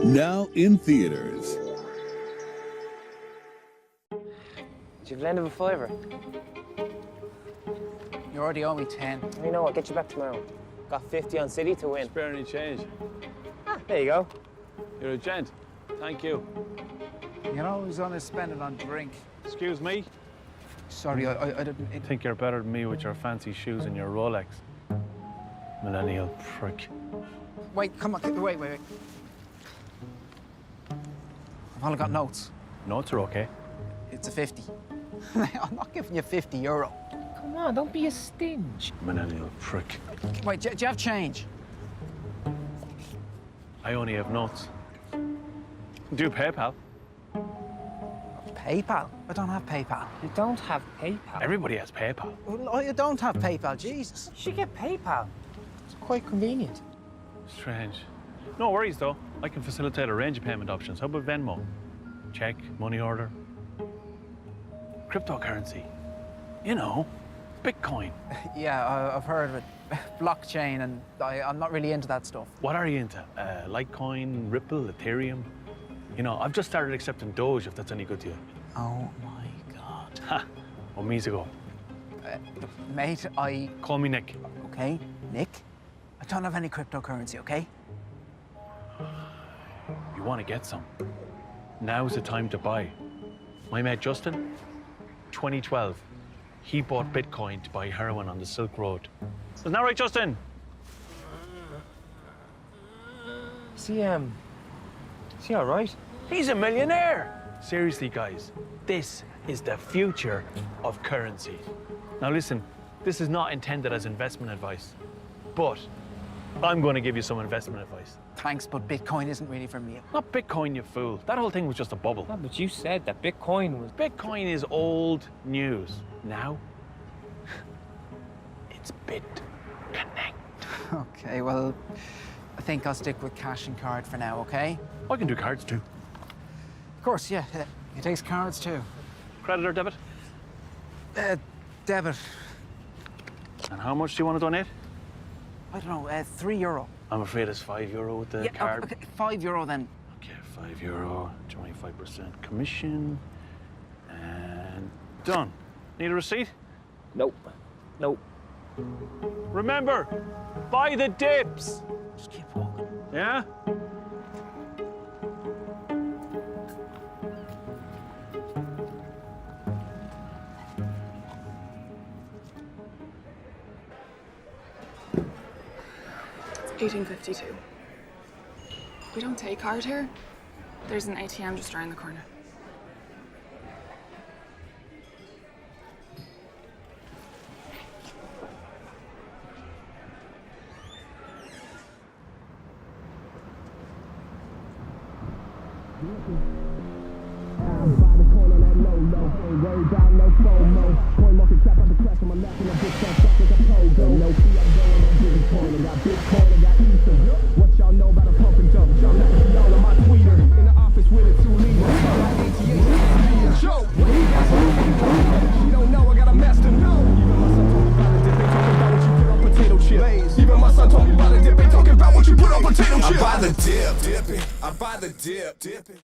Now in theaters. You've lent him a fiver. You already owe me 10. You know what? Get you back tomorrow. Got 50 on City to win. Spare any change. Ah, there you go. You're a gent. Thank you. You know who's gonna spend it on drink? Excuse me? Sorry, I didn't... I think you're better than me with your fancy shoes and your Rolex. Millennial prick. Wait, come on, wait. I've only got notes. Notes are okay. It's a 50. I'm not giving you €50. Come on, don't be a stinge. Millennial prick. Wait, do you have change? I only have notes. Do PayPal. PayPal? I don't have PayPal. You don't have PayPal. Everybody has PayPal. Well, I don't have PayPal, Jesus. You should get PayPal. It's quite convenient. Strange. No worries, though. I can facilitate a range of payment options. How about Venmo? Check, money order. Cryptocurrency. You know, Bitcoin. Yeah, I've heard of it. Blockchain, and I'm not really into that stuff. What are you into? Litecoin, Ripple, Ethereum? You know, I've just started accepting Doge, if that's any good to you. Oh, my God. Ha! 1 week ago. Mate, Call me Nick. Okay, Nick? I don't have any cryptocurrency, okay? You want to get some? Now's the time to buy. My mate Justin, 2012, he bought Bitcoin to buy heroin on the Silk Road. Isn't that right, Justin? Is he all right? He's a millionaire. Seriously, guys, this is the future of currency. Now listen, this is not intended as investment advice, but I'm going to give you some investment advice. Thanks, but Bitcoin isn't really for me. Not Bitcoin, you fool. That whole thing was just a bubble. No, but you said that Bitcoin was... Bitcoin is old news. Now, it's BitConnect. Okay, well, I think I'll stick with cash and card for now, okay? I can do cards too. Of course, yeah. He takes cards too. Credit or debit? Debit. And how much do you want to donate? I don't know, €3. I'm afraid it's €5 with the card. Okay, €5 then. Okay, €5, 25% commission, and done. Need a receipt? Nope. Remember, buy the dips. Just keep walking. Yeah? It's 1852. We don't take card here. There's an ATM just around the corner. What y'all know about a pump and dump? Y'all not see all of my tweeter in the office with a 2 liter. She don't know I got a master. Even my son told me about a dip. Ain't talking about what you put on potato chips. I buy the dip, dipping. I buy the dip, dipping.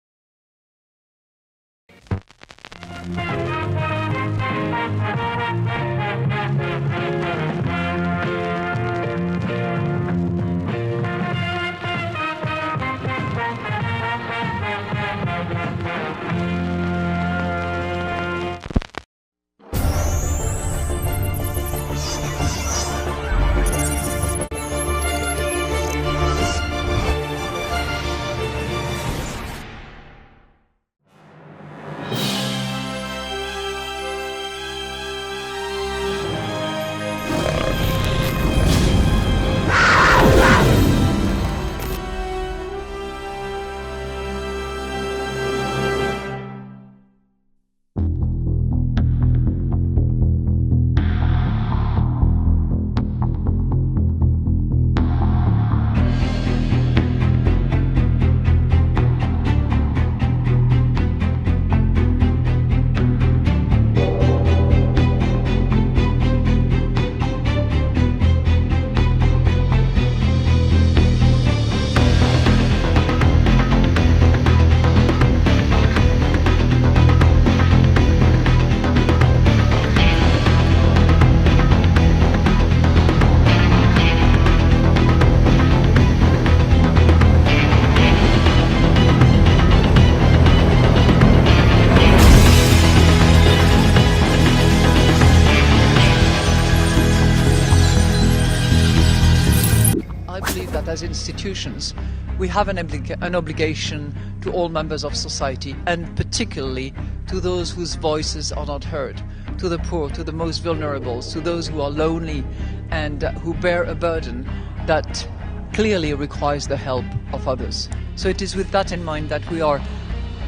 institutions, we have an obligation to all members of society, and particularly to those whose voices are not heard, to the poor, to the most vulnerable, to those who are lonely and who bear a burden that clearly requires the help of others. So it is with that in mind that we are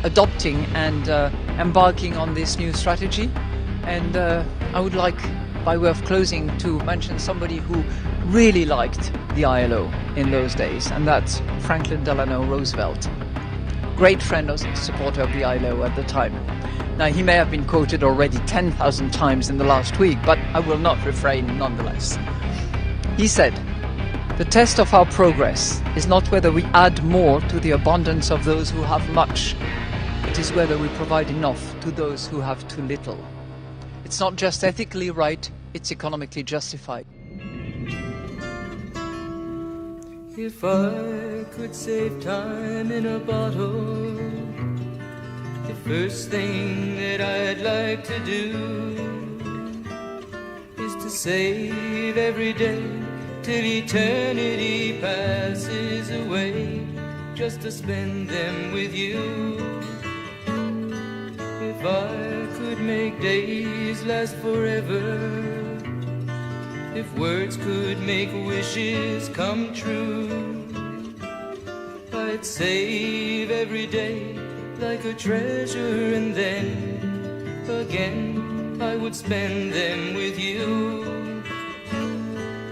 adopting and embarking on this new strategy. And I would like, by way of closing, to mention somebody who really liked the ILO in those days, and that's Franklin Delano Roosevelt. Great friend and supporter of the ILO at the time. Now, he may have been quoted already 10,000 times in the last week, but I will not refrain nonetheless. He said, "The test of our progress is not whether we add more to the abundance of those who have much. It is whether we provide enough to those who have too little." It's not just ethically right, it's economically justified. If I could save time in a bottle, the first thing that I'd like to do is to save every day till eternity passes away, just to spend them with you. If I could make days last forever, if words could make wishes come true, I'd save every day like a treasure, and then again I would spend them with you.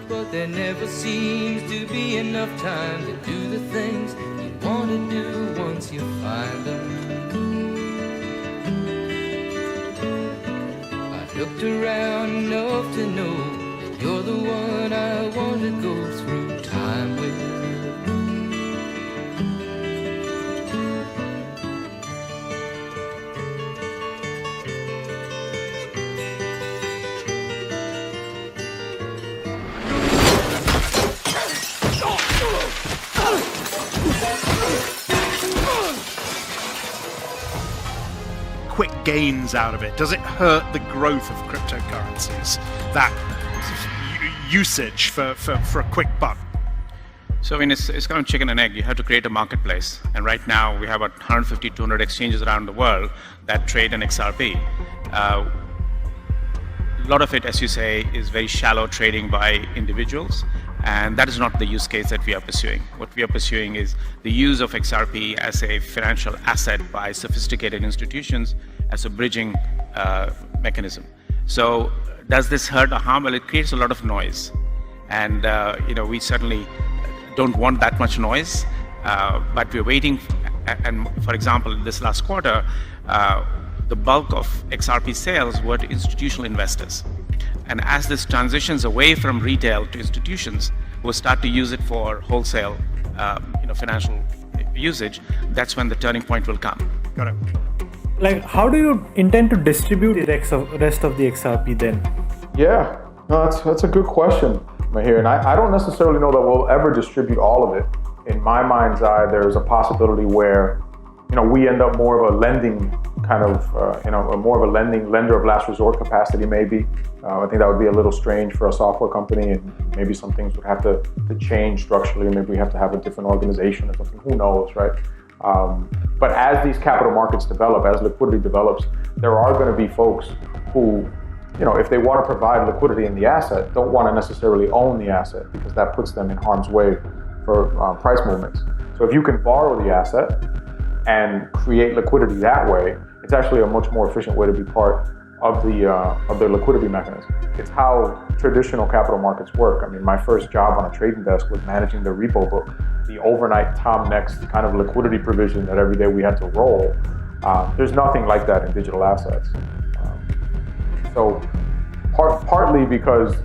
But there never seems to be enough time to do the things you want to do once you find them. I've looked around enough to know that you're the one I want to go through time with. Quick gains out of it? Does it hurt the growth of cryptocurrencies, that usage for a quick buck? So I mean, it's kind of chicken and egg. You have to create a marketplace, and right now we have about 150, 200 exchanges around the world that trade in XRP. A lot of it, as you say, is very shallow trading by individuals, and that is not the use case that we are pursuing. What we are pursuing is the use of XRP as a financial asset by sophisticated institutions as a bridging mechanism. So does this hurt or harm? Well, it creates a lot of noise, and we certainly don't want that much noise, but we're waiting. And for example, in this last quarter, the bulk of XRP sales were to institutional investors. And as this transitions away from retail to institutions, we'll start to use it for wholesale, financial usage. That's when the turning point will come. Got it. Like, how do you intend to distribute the rest of the XRP then? Yeah, no, that's a good question, Mahir. And I don't necessarily know that we'll ever distribute all of it. In my mind's eye, there's a possibility where, we end up more of a lending kind of, more of a lender of last resort capacity, maybe. I think that would be a little strange for a software company, and maybe some things would have to change structurally. Maybe we have to have a different organization or something, who knows, right? But as these capital markets develop, as liquidity develops, there are going to be folks who, if they want to provide liquidity in the asset, don't want to necessarily own the asset, because that puts them in harm's way for price movements. So if you can borrow the asset and create liquidity that way, it's actually a much more efficient way to be part of the liquidity mechanism. It's how traditional capital markets work. I mean, my first job on a trading desk was managing the repo book, the overnight Tom Next kind of liquidity provision that every day we had to roll. There's nothing like that in digital assets. So partly because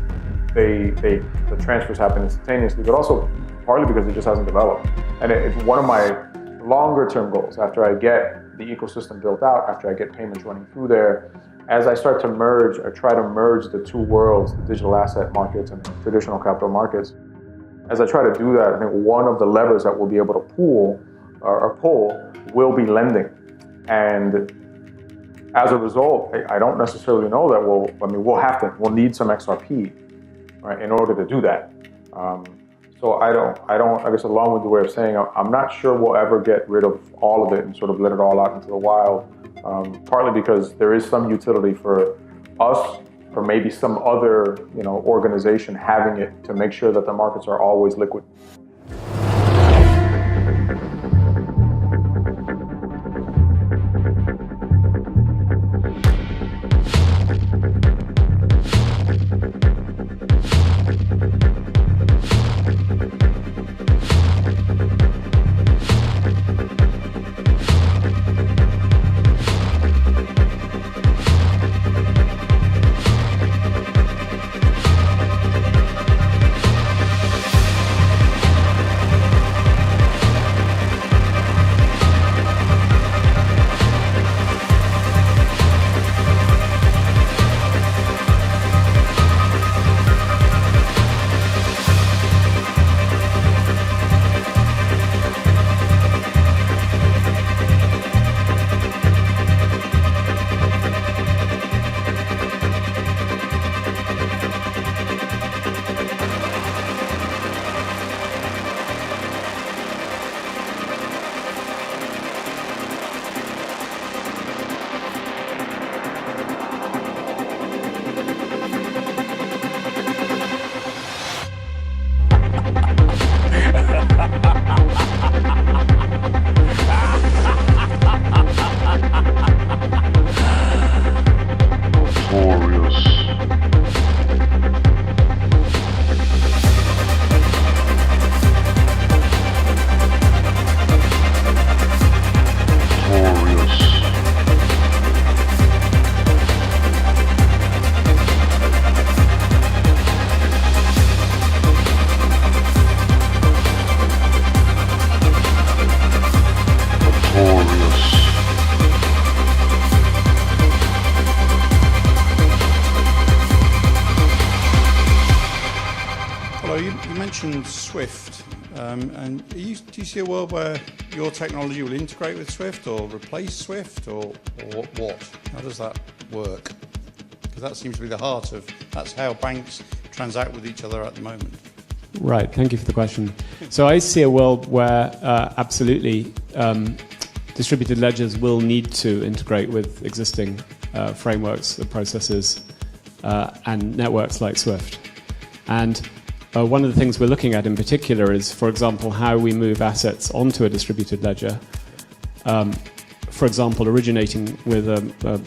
the transfers happen instantaneously, but also partly because it just hasn't developed. And it's one of my longer term goals. After I get the ecosystem built out, after I get payments running through there, as I start to merge or try to merge the two worlds, the digital asset markets and the traditional capital markets, as I try to do that, I think one of the levers that we'll be able to pull will be lending. And as a result, I don't necessarily know that we'll need some XRP, right, in order to do that. So So I guess a long-winded way of saying, I'm not sure we'll ever get rid of all of it and sort of let it all out into the wild, partly because there is some utility for us or maybe some other, organization having it to make sure that the markets are always liquid. Swift, and do you see a world where your technology will integrate with Swift or replace Swift, or what? How does that work? Because that seems to be the heart of, that's how banks transact with each other at the moment. Right, thank you for the question. So I see a world where absolutely distributed ledgers will need to integrate with existing frameworks, processes, and networks like Swift. And one of the things we're looking at in particular is, for example, how we move assets onto a distributed ledger. For example, originating with,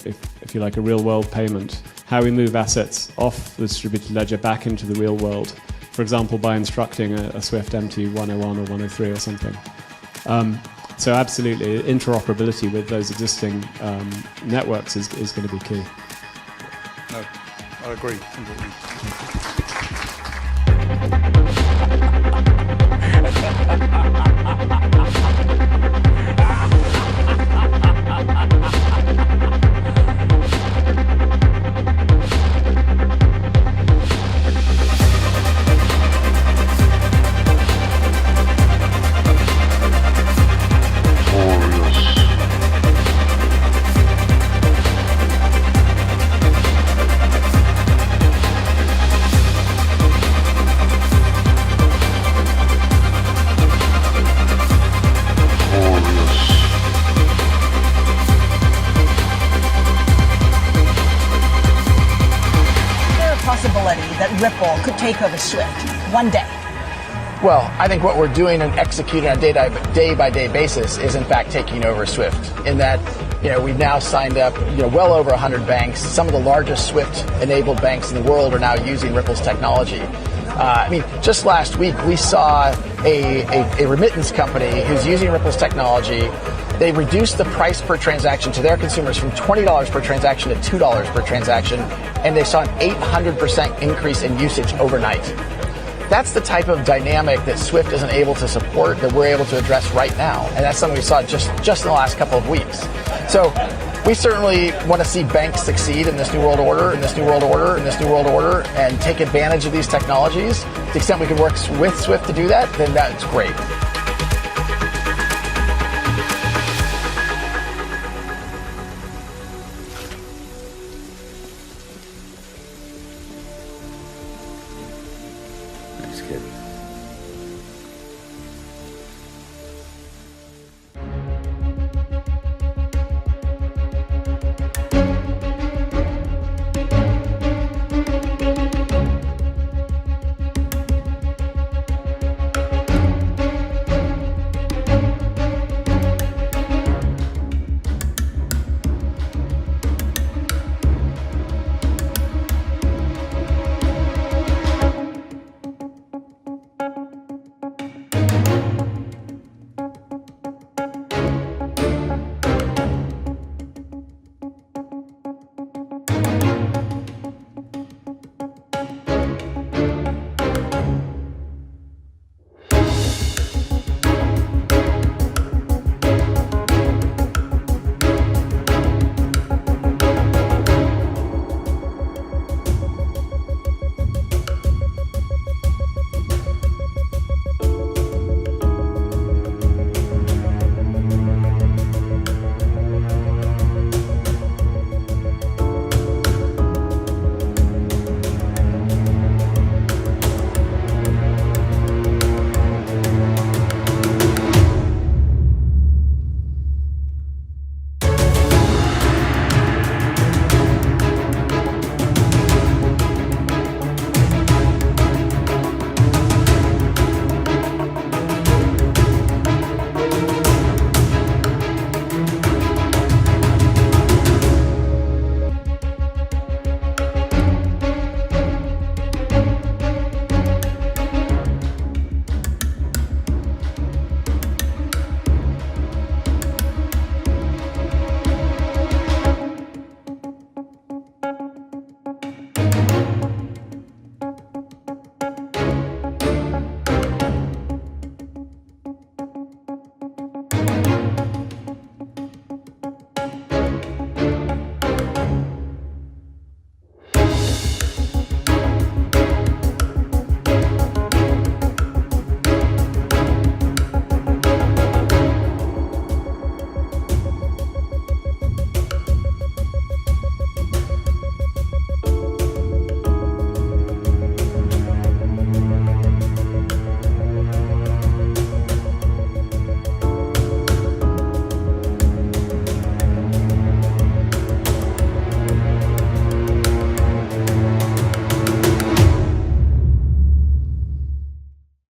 if you like, a real-world payment. How we move assets off the distributed ledger back into the real world. For example, by instructing a Swift MT 101 or 103 or something. So absolutely, interoperability with those existing networks is going to be key. No, I agree completely. That Ripple could take over Swift one day? Well, I think what we're doing and executing on a day-by-day basis is in fact taking over Swift. In that, we've now signed up, well over 100 banks. Some of the largest Swift-enabled banks in the world are now using Ripple's technology. Just last week we saw a remittance company who's using Ripple's technology. They reduced the price per transaction to their consumers from $20 per transaction to $2 per transaction, and they saw an 800% increase in usage overnight. That's the type of dynamic that Swift isn't able to support that we're able to address right now, and that's something we saw just in the last couple of weeks. So we certainly want to see banks succeed in this new world order, and take advantage of these technologies. To the extent we can work with Swift to do that, then that's great.